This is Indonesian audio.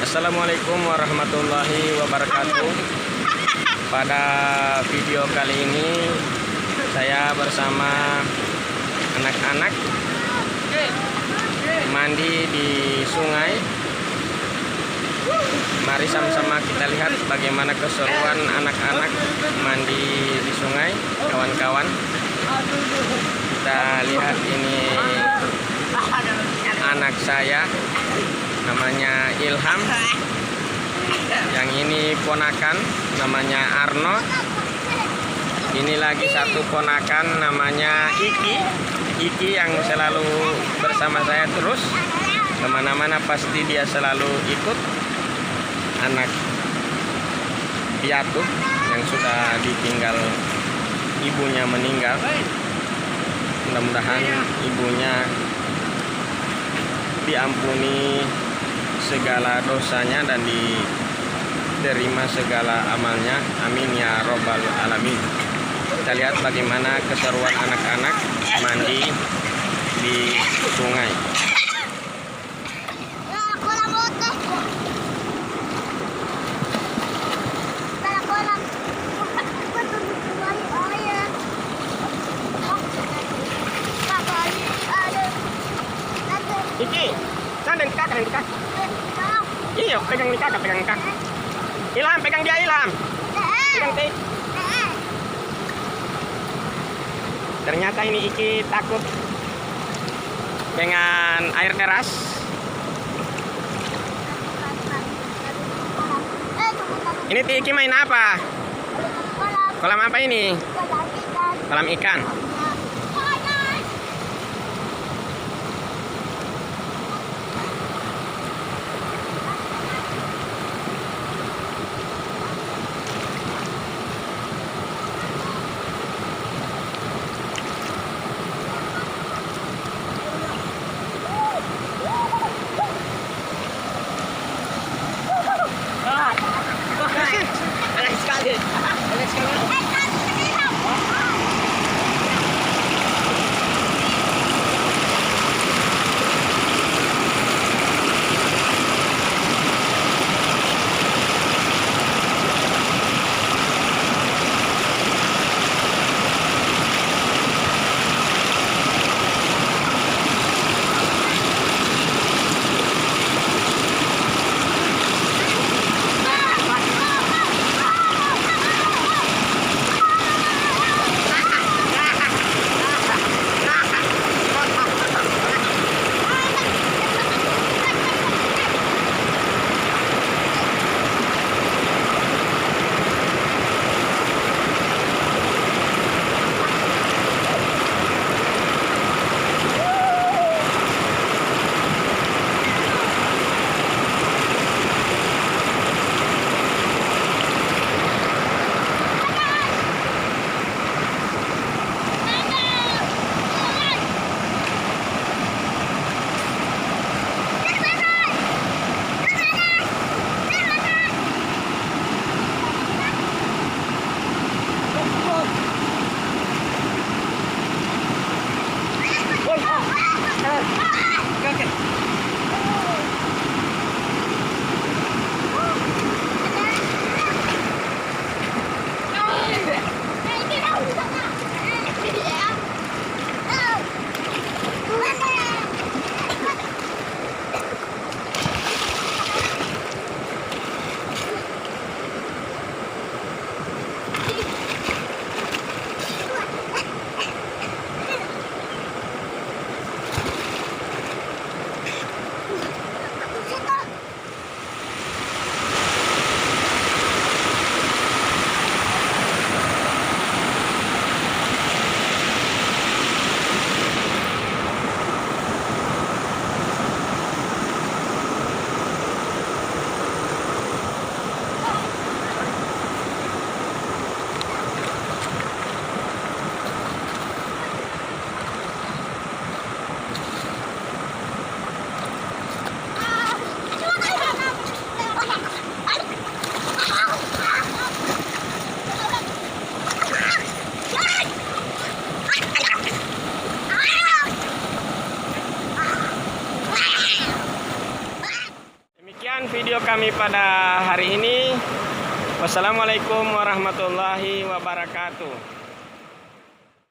Assalamualaikum warahmatullahi wabarakatuh. Pada video kali ini saya bersama anak-anak mandi di sungai. Mari sama-sama kita lihat bagaimana keseruan anak-anak mandi di sungai, kawan-kawan. Kita lihat ini anak saya, namanya Ilham. Yang ini ponakan, namanya Arno. Ini lagi satu ponakan, namanya Iki yang selalu bersama saya terus. Kemana-mana pasti dia selalu ikut. Anak piatu yang sudah ditinggal ibunya meninggal. Mudah-mudahan ibunya diampuni segala dosanya dan diterima segala amalnya. Amin ya robbal alamin. Kita lihat bagaimana keseruan anak-anak mandi di sungai. Iki, sandeng kakak. Iya, pegang di kakak, pegang kakak. Ilham, pegang dia Ilham. Pegang teh. Ternyata ini Iki takut dengan air deras. Ini Iki main apa? Kolam apa ini? Kolam ikan. sekian video kami pada hari ini. Wassalamualaikum warahmatullahi wabarakatuh.